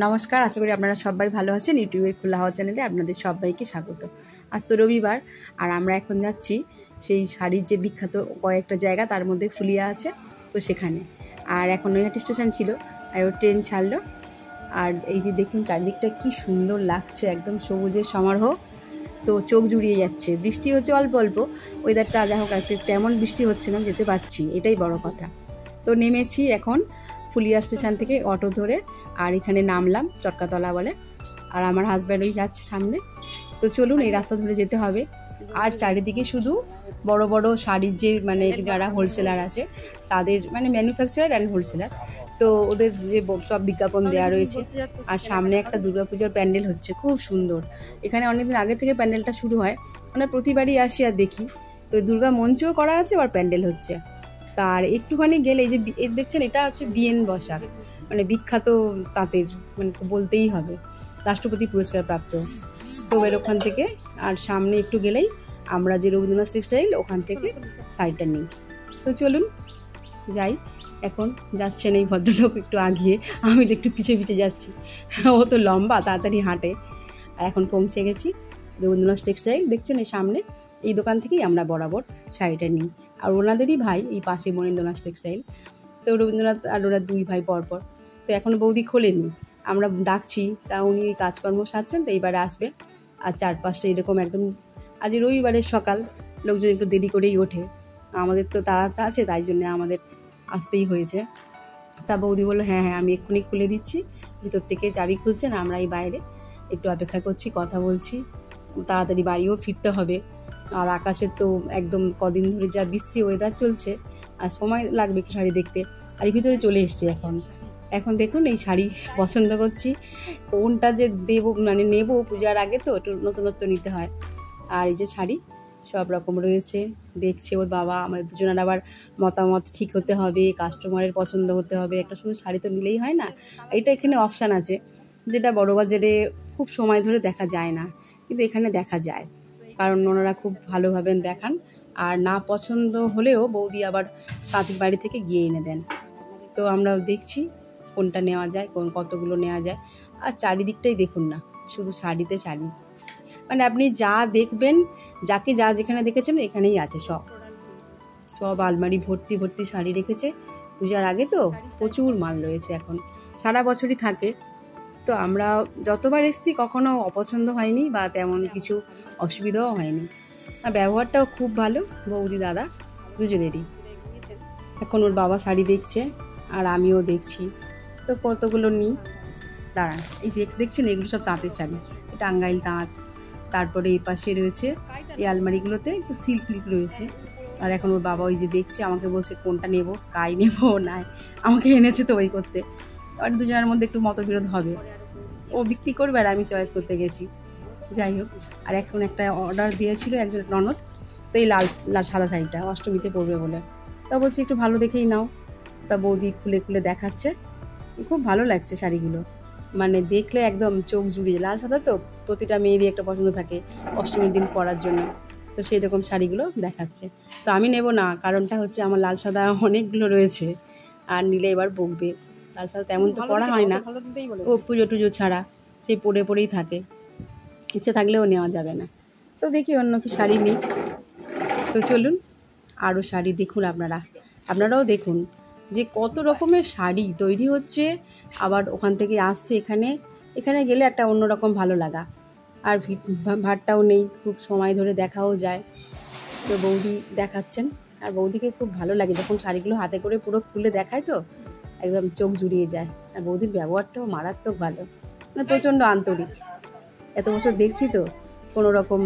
নমস্কার, আশা করি আপনারা সবাই ভালো আছেন। ইউটিউবের খোলা হাওয়া চ্যানেলে আপনাদের সবাইকে স্বাগত। আজ তো রবিবার, আর আমরা এখন যাচ্ছি সেই শাড়ির যে বিখ্যাত কয়েকটা জায়গা, তার মধ্যে ফুলিয়া আছে, তো সেখানে। আর এখন নৈহাটি স্টেশন ছিল, আর ও ট্রেন ছাড়লো। আর এই যে দেখুন চারিদিকটা কি সুন্দর লাগছে, একদম সবুজের সমারোহ, তো চোখ জুড়িয়ে যাচ্ছে। বৃষ্টি হচ্ছে অল্প অল্প, ওয়েদারটা যা হোক আছে, তেমন বৃষ্টি হচ্ছে না, যেতে পারছি, এটাই বড় কথা। তো নেমেছি এখন ফুলিয়া স্টেশন থেকে অটো ধরে, আর এখানে নামলাম, চটকাতলা বলে। আর আমার হাজব্যান্ড ওই যাচ্ছে সামনে। তো চলুন, এই রাস্তা ধরে যেতে হবে। আর চারিদিকে শুধু বড় বড় শাড়ির যে যারা হোলসেলার আছে, তাদের ম্যানুফ্যাকচারার অ্যান্ড হোলসেলার, তো ওদের যে সব বিজ্ঞাপন দেওয়া রয়েছে। আর সামনে একটা দুর্গাপূজার প্যান্ডেল হচ্ছে, খুব সুন্দর। এখানে অনেকদিন আগে থেকে প্যান্ডেলটা শুরু হয়, প্রতিবারই আসি আর দেখি। তো দুর্গা মঞ্চও করা আছে, আবার প্যান্ডেল হচ্ছে। তার একটুখানি গেলে এই যে দেখছেন, এটা হচ্ছে বিএন বসাক, বিখ্যাত তাঁতের, বলতেই হবে, রাষ্ট্রপতি পুরস্কার প্রাপ্ত। তো এর ওখান থেকে আর সামনে একটু গেলেই আমরা যে রবীন্দ্রনাথ টেক্সটাইল, ওখান থেকে শাড়িটা নিই। তো চলুন যাই। এখন যাচ্ছেন এই ভদ্রলোক একটু আগিয়ে, আমি তো একটু পিছিয়ে পিছিয়ে যাচ্ছি, ও তো লম্বা, তাড়াতাড়ি হাঁটে। আর এখন পৌঁছে গেছি রবীন্দ্রনাথ টেক্সটাইল, দেখছেন এই সামনে, এই দোকান থেকেই আমরা বরাবর শাড়িটা নিই। আর ওনাদেরই ভাই এই পাশে মনীন্দ্রনাথ টেক্সটাইল, তো রবীন্দ্রনাথ আর ওরা দুই ভাই পরপর। তো এখনও বৌদি খোলেনি, আমরা ডাকছি, তা উনি ওই কাজকর্ম সারছেন, তো এইবারে আসবে। আর 4-5টা এরকম একদম, আজ রবিবারের সকাল, লোকজন একটু দেরি করেই ওঠে, আমাদের তো তাড়া আছে, তাই জন্য আমাদের আসতেই হয়েছে। তা বৌদি বললো, হ্যাঁ হ্যাঁ, আমি এক্ষুনি খুলে দিচ্ছি। ভিতর থেকে চাবি খুলছেন, আমরা এই বাইরে একটু অপেক্ষা করছি, কথা বলছি, তাড়াতাড়ি বাড়িও ফিরতে হবে। আর আকাশের তো একদম কদিন ধরে যা বিশ্রী ওয়েদার চলছে, আর সময় লাগবে একটু শাড়ি দেখতে। আর এই ভিতরে চলে এসছি এখন দেখুন এই শাড়ি পছন্দ করছি, কোনটা যে দেবো নেবো, পূজার আগে তো একটু নতুনত্ব নিতে হয়। আর এই যে শাড়ি সব রকম রয়েছে, দেখছে ওর বাবা, আমাদের দুজনের আবার মতামত ঠিক হতে হবে, কাস্টমারের পছন্দ হতে হবে। একটা শুধু শাড়ি তো নিলেই হয় না, এটা এখানে অপশান আছে, যেটা বড় বাজারে খুব সময় ধরে দেখা যায় না, কিন্তু এখানে দেখা যায়, কারণ ওনারা খুব ভালোভাবে দেখান। আর না পছন্দ হলেও বৌদি আবার তাঁতির বাড়ি থেকে গিয়ে এনে দেন। তো আমরা দেখছি কোনটা নেওয়া যায়, কতগুলো নেওয়া যায়। আর চারিদিকটাই দেখুন না, শুধু শাড়িতে শাড়ি, আপনি যা দেখবেন, যাকে যা যেখানে দেখেছেন এখানেই আছে, সব আলমারি ভর্তি ভর্তি শাড়ি রেখেছে। পূজার আগে তো প্রচুর মাল রয়েছে, এখন সারা বছরই থাকে। তো আমরা যতবার এসেছি কখনো অপছন্দ হয়নি, বা তেমন কিছু অসুবিধাও হয়নি। আর ব্যবহারটাও খুব ভালো, বৌদি দাদা দুজনেরই। এখন ওর বাবা শাড়ি দেখছে, আর আমিও দেখছি, তো কতগুলো নিই। দাঁড়ান, এই যে দেখছেন, এগুলো সব তাঁতের শাড়ি, টাঙ্গাইল তাঁত। তারপরে এই পাশে রয়েছে এই আলমারিগুলোতে একটু সিল্ক রয়েছে। আর এখন ওর বাবা ওই যে দেখছে, আমাকে বলছে কোনটা নেব, স্কাই নেব না, আমাকে এনেছে তো ওই করতে। আর দুজনের মধ্যে একটু মতবিরোধ হবে, ও বিক্রি করবে আর আমি চয়েস করতে গেছি, যাই হোক। আর এখন একটা অর্ডার দিয়েছিল একজন ননদ, তো এই লাল সাদা শাড়িটা অষ্টমীতে পরবে বলে, তা বলছি একটু ভালো দেখেই নাও। তা বৌদি খুলে খুলে দেখাচ্ছে, খুব ভালো লাগছে শাড়িগুলো, দেখলে একদম চোখ জুড়িয়ে। লাল সাদা তো প্রতিটা মেয়েরই একটা পছন্দ থাকে অষ্টমীর দিন পরার জন্য, তো সেই রকম শাড়িগুলো দেখাচ্ছে। তো আমি নেব না, কারণটা হচ্ছে আমার লাল সাদা অনেকগুলো রয়েছে, আর নিলে এবার বকবে। লাল সাদা তেমন তো পরা হয় না, ও পুজো টুজো ছাড়া সেই পরেই থাকে, ইচ্ছে থাকলেও নেওয়া যাবে না। তো দেখি অন্য কি শাড়ি নেই। তো চলুন আরও শাড়ি দেখুন, আপনারাও দেখুন যে কত রকমের শাড়ি তৈরি হচ্ছে, আবার ওখান থেকে আসছে এখানে গেলে একটা অন্যরকম ভালো লাগা। আর ভাটটাও নেই, খুব সময় ধরে দেখাও যায়। তো বৌদি দেখাচ্ছেন, আর বৌদিকে খুব ভালো লাগে যখন শাড়িগুলো হাতে করে পুরো খুলে দেখায়, তো একদম চোখ জুড়িয়ে যায়। আর বৌদির ব্যবহারটাও মারাত্মক ভালো, প্রচণ্ড আন্তরিক। এত বছর দেখছি তো, কোনো রকম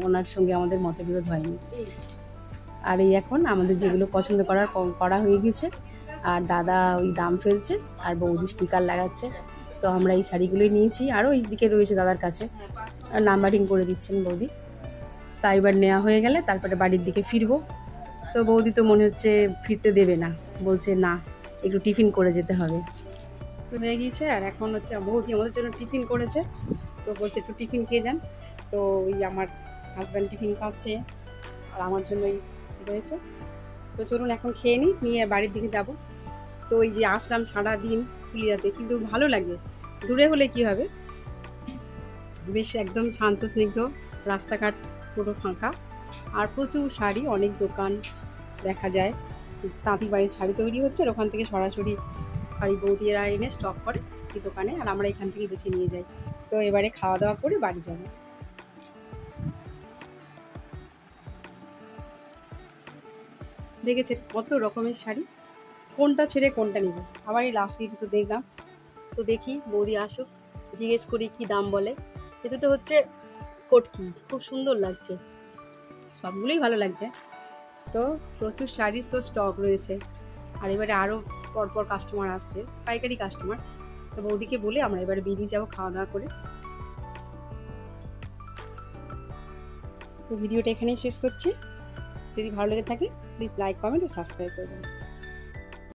ওনার সঙ্গে আমাদের মতবিরোধ হয়নি। আর এই এখন আমাদের যেগুলো পছন্দ করা হয়ে গেছে, আর দাদা ওই দাম ফেলছে, আর বৌদি স্টিকার লাগাচ্ছে। তো আমরা এই শাড়িগুলোই নিয়েছি, আরও এই দিকে রয়েছে দাদার কাছে, আর নাম্বারিং করে দিচ্ছেন বৌদি। তাই এবার নেওয়া হয়ে গেলে তারপরে বাড়ির দিকে ফিরবো। তো বৌদি তো মনে হচ্ছে ফিরতে দেবে না, বলছে না, একটু টিফিন করে যেতে হবে। হয়ে গিয়েছে, আর এখন হচ্ছে বৌদি আমাদের জন্য টিফিন করেছে, তো বলছে একটু টিফিন খেয়ে যান। তো ওই আমার হাজব্যান্ড টিফিন খাচ্ছে, আর আমার জন্যই রয়েছে। তো চলুন এখন খেয়ে নিয়ে বাড়ির দিকে যাব। তো ওই যে আসলাম সারা দিন ফুলিয়াতে, কিন্তু ভালো লাগে, দূরে হলে কি হবে, বেশ একদম শান্ত স্নিগ্ধ, রাস্তাঘাট পুরো ফাঁকা, আর প্রচুর শাড়ি, অনেক দোকান দেখা যায়। তাঁতি বাড়ির শাড়ি তৈরি হচ্ছে, আর ওখান থেকে সরাসরি শাড়ি বৌদিরা এনে স্টক করে এই দোকানে, আর আমরা এখান থেকে বেছে নিয়ে যাই। তো এবারে খাওয়া দাওয়া করে বাড়ি যাবো। দেখেছেন কত রকমের শাড়ি, কোনটা ছেড়ে কোনটা নেব। আবার এই লাস্টে দুটো দেখলাম, তো দেখি বৌদি আসুক, জিজ্ঞেস করি কি দাম বলে। এ দুটো হচ্ছে কটকি, খুব সুন্দর লাগছে, সবগুলোই ভালো লাগছে। তো প্রচুর শাড়ির তো স্টক রয়েছে, আর এবারে আরও পরপর কাস্টমার আসছে, পাইকারি কাস্টমার। তো বৌদিকে বলে আমরা এবারে বেরিয়ে যাবো খাওয়া দাওয়া করে। তো ভিডিওটা এখানেই শেষ করছি। যদি ভালো লেগে থাকে প্লিজ লাইক, কমেন্ট ও সাবস্ক্রাইব করবেন।